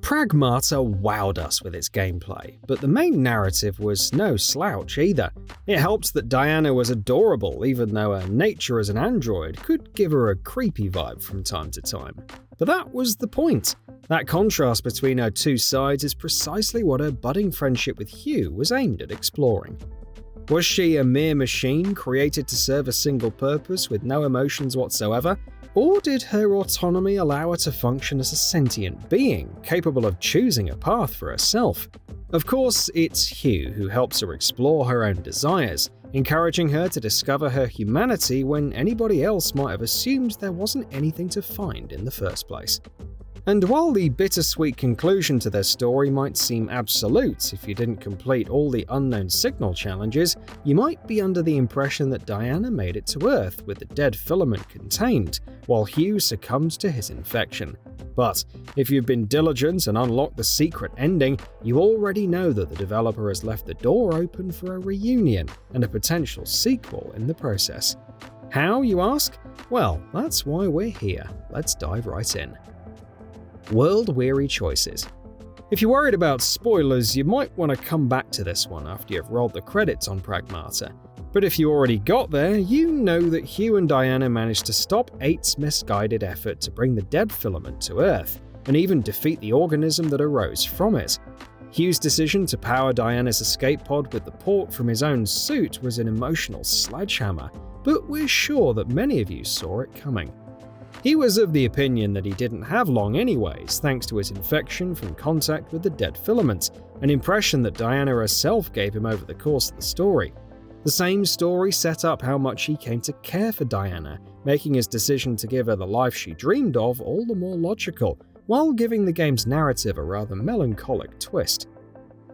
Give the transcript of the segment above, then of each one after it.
Pragmata wowed us with its gameplay, but the main narrative was no slouch either. It helped that Diana was adorable, even though her nature as an android could give her a creepy vibe from time to time. But that was the point. That contrast between her two sides is precisely what her budding friendship with Hugh was aimed at exploring. Was she a mere machine created to serve a single purpose with no emotions whatsoever? Or did her autonomy allow her to function as a sentient being, capable of choosing a path for herself? Of course, it's Hugh who helps her explore her own desires, encouraging her to discover her humanity when anybody else might have assumed there wasn't anything to find in the first place. And while the bittersweet conclusion to their story might seem absolute if you didn't complete all the unknown signal challenges, you might be under the impression that Diana made it to Earth with the dead filament contained, while Hugh succumbed to his infection. But if you've been diligent and unlocked the secret ending, you already know that the developer has left the door open for a reunion and a potential sequel in the process. How, you ask? Well, that's why we're here. Let's dive right in. World-weary choices. If you're worried about spoilers, you might want to come back to this one after you've rolled the credits on Pragmata. But if you already got there, you know that Hugh and Diana managed to stop 8's misguided effort to bring the dead filament to Earth, and even defeat the organism that arose from it. Hugh's decision to power Diana's escape pod with the port from his own suit was an emotional sledgehammer, but we're sure that many of you saw it coming. He was of the opinion that he didn't have long anyways, thanks to his infection from contact with the dead filament, an impression that Diana herself gave him over the course of the story. The same story set up how much he came to care for Diana, making his decision to give her the life she dreamed of all the more logical, while giving the game's narrative a rather melancholic twist.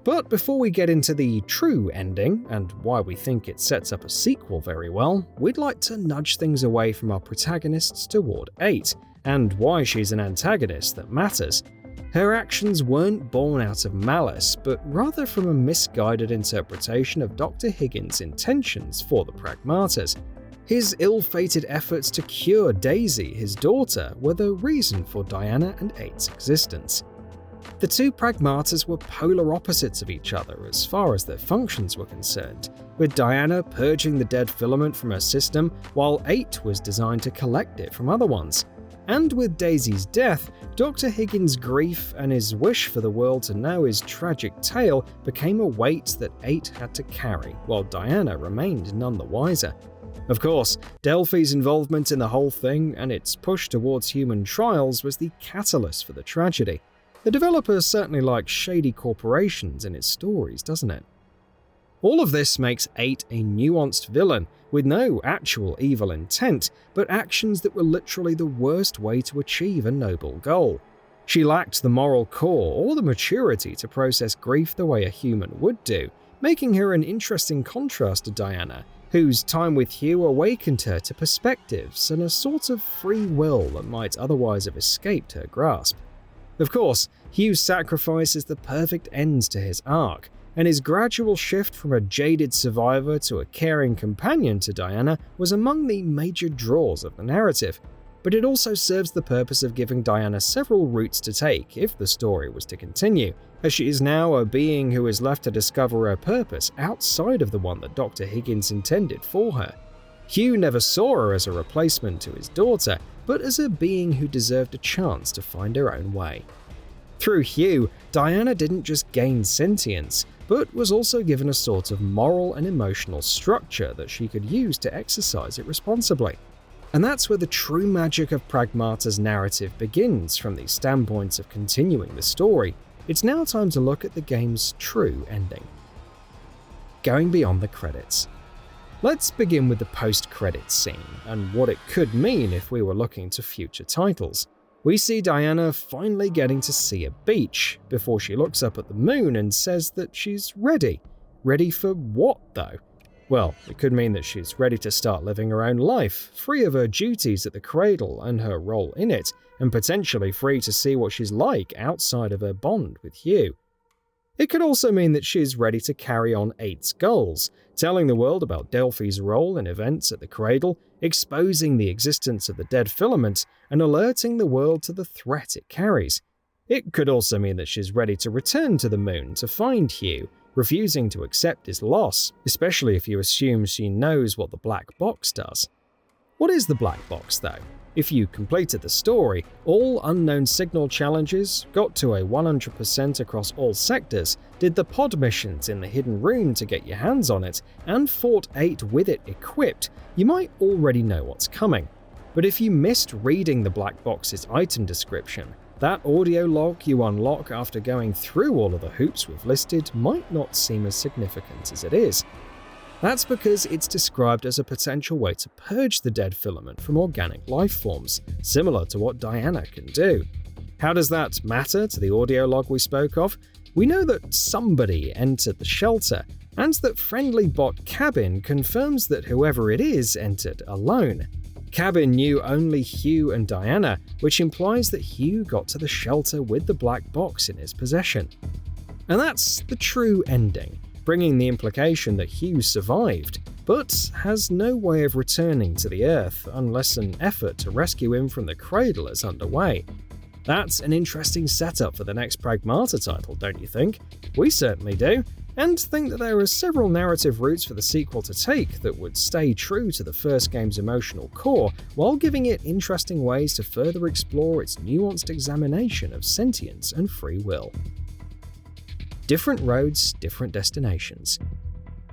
But before we get into the true ending, and why we think it sets up a sequel very well, we'd like to nudge things away from our protagonists toward 8, and why she's an antagonist that matters. Her actions weren't born out of malice, but rather from a misguided interpretation of Dr. Higgins' intentions for the Pragmatas. His ill-fated efforts to cure Daisy, his daughter, were the reason for Diana and 8's existence. The two Pragmatas were polar opposites of each other as far as their functions were concerned, with Diana purging the dead filament from her system, while 8 was designed to collect it from other ones. And with Daisy's death, Dr. Higgins' grief and his wish for the world to know his tragic tale became a weight that 8 had to carry, while Diana remained none the wiser. Of course, Delphi's involvement in the whole thing and its push towards human trials was the catalyst for the tragedy. The developer certainly likes shady corporations in its stories, doesn't it? All of this makes 8 a nuanced villain, with no actual evil intent, but actions that were literally the worst way to achieve a noble goal. She lacked the moral core or the maturity to process grief the way a human would do, making her an interesting contrast to Diana, whose time with Hugh awakened her to perspectives and a sort of free will that might otherwise have escaped her grasp. Of course, Hugh's sacrifice is the perfect end to his arc, and his gradual shift from a jaded survivor to a caring companion to Diana was among the major draws of the narrative. But it also serves the purpose of giving Diana several routes to take if the story was to continue, as she is now a being who is left to discover her purpose outside of the one that Dr. Higgins intended for her. Hugh never saw her as a replacement to his daughter, but as a being who deserved a chance to find her own way. Through Hugh, Diana didn't just gain sentience, but was also given a sort of moral and emotional structure that she could use to exercise it responsibly. And that's where the true magic of Pragmata's narrative begins from the standpoints of continuing the story. It's now time to look at the game's true ending. Going beyond the credits. Let's begin with the post-credits scene, and what it could mean if we were looking to future titles. We see Diana finally getting to see a beach, before she looks up at the moon and says that she's ready. Ready for what, though? Well, it could mean that she's ready to start living her own life, free of her duties at the cradle and her role in it, and potentially free to see what she's like outside of her bond with Hugh. It could also mean that she's ready to carry on 8's goals, telling the world about Delphi's role in events at the cradle, exposing the existence of the dead filament, and alerting the world to the threat it carries. It could also mean that she's ready to return to the moon to find Hugh, refusing to accept his loss, especially if you assume she knows what the black box does. What is the black box, though? If you completed the story, all unknown signal challenges, got to a 100% across all sectors, did the pod missions in the hidden room to get your hands on it, and fought 8 with it equipped, you might already know what's coming. But if you missed reading the black box's item description, that audio log you unlock after going through all of the hoops we've listed might not seem as significant as it is. That's because it's described as a potential way to purge the dead filament from organic life forms, similar to what Diana can do. How does that matter to the audio log we spoke of? We know that somebody entered the shelter, and that friendly bot Cabin confirms that whoever it is entered alone. Cabin knew only Hugh and Diana, which implies that Hugh got to the shelter with the black box in his possession. And that's the true ending, bringing the implication that Hugh survived, but has no way of returning to the Earth unless an effort to rescue him from the cradle is underway. That's an interesting setup for the next Pragmata title, don't you think? We certainly do, and think that there are several narrative routes for the sequel to take that would stay true to the first game's emotional core, while giving it interesting ways to further explore its nuanced examination of sentience and free will. Different roads, different destinations.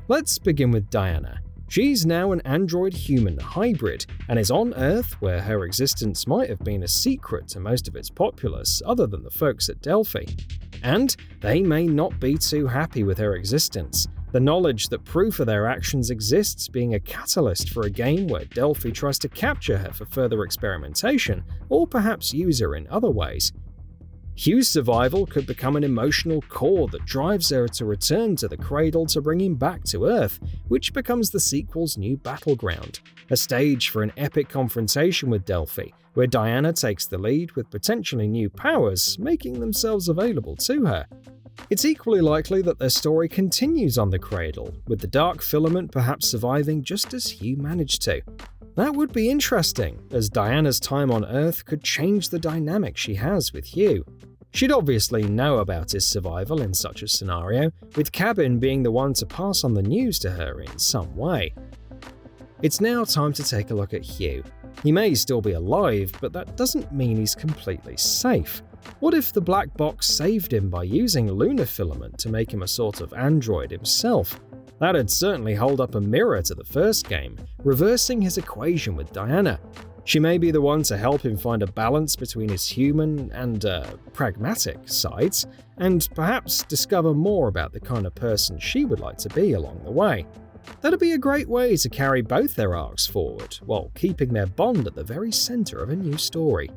Let's begin with Diana. She's now an android-human hybrid, and is on Earth, where her existence might have been a secret to most of its populace other than the folks at Delphi. And they may not be too happy with her existence, the knowledge that proof of their actions exists being a catalyst for a game where Delphi tries to capture her for further experimentation, or perhaps use her in other ways. Hugh's survival could become an emotional core that drives her to return to the cradle to bring him back to Earth, which becomes the sequel's new battleground, a stage for an epic confrontation with Delphi, where Diana takes the lead with potentially new powers, making themselves available to her. It's equally likely that their story continues on the cradle, with the dark filament perhaps surviving just as Hugh managed to. That would be interesting, as Diana's time on Earth could change the dynamic she has with Hugh. She'd obviously know about his survival in such a scenario, with Cabin being the one to pass on the news to her in some way. It's now time to take a look at Hugh. He may still be alive, but that doesn't mean he's completely safe. What if the black box saved him by using lunar filament to make him a sort of android himself? That'd certainly hold up a mirror to the first game, reversing his equation with Diana. She may be the one to help him find a balance between his human and pragmatic sides, and perhaps discover more about the kind of person she would like to be along the way. That'd be a great way to carry both their arcs forward, while keeping their bond at the very center of a new story.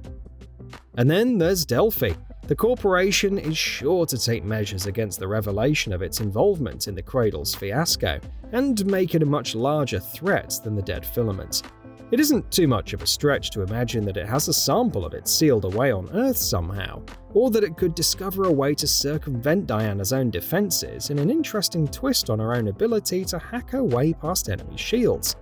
And then there's Delphi. The corporation is sure to take measures against the revelation of its involvement in the Cradle's fiasco, and make it a much larger threat than the dead filament. It isn't too much of a stretch to imagine that it has a sample of it sealed away on Earth somehow, or that it could discover a way to circumvent Diana's own defenses in an interesting twist on her own ability to hack her way past enemy shields.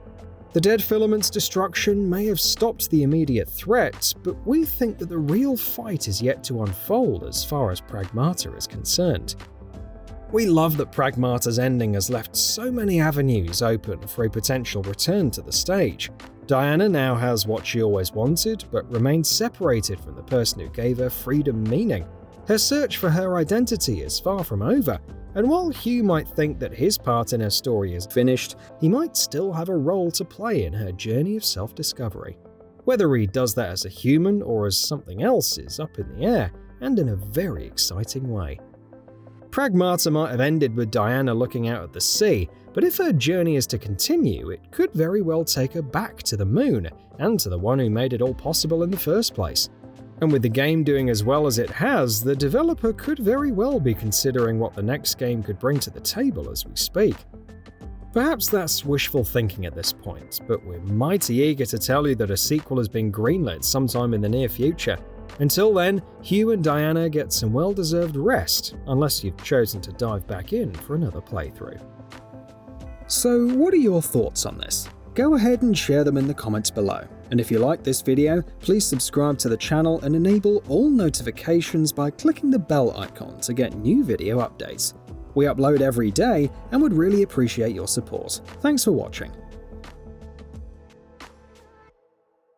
The dead filament's destruction may have stopped the immediate threat, but we think that the real fight is yet to unfold as far as Pragmata is concerned. We love that Pragmata's ending has left so many avenues open for a potential return to the stage. Diana now has what she always wanted, but remains separated from the person who gave her freedom meaning. Her search for her identity is far from over, and while Hugh might think that his part in her story is finished, he might still have a role to play in her journey of self-discovery. Whether he does that as a human or as something else is up in the air, and in a very exciting way. Pragmata might have ended with Diana looking out at the sea, but if her journey is to continue, it could very well take her back to the moon, and to the one who made it all possible in the first place. And with the game doing as well as it has, the developer could very well be considering what the next game could bring to the table as we speak. Perhaps that's wishful thinking at this point, but we're mighty eager to tell you that a sequel has been greenlit sometime in the near future. Until then, Hugh and Diana get some well-deserved rest, unless you've chosen to dive back in for another playthrough. So what are your thoughts on this? Go ahead and share them in the comments below. And if you like this video, please subscribe to the channel and enable all notifications by clicking the bell icon to get new video updates. We upload every day and would really appreciate your support. Thanks for watching.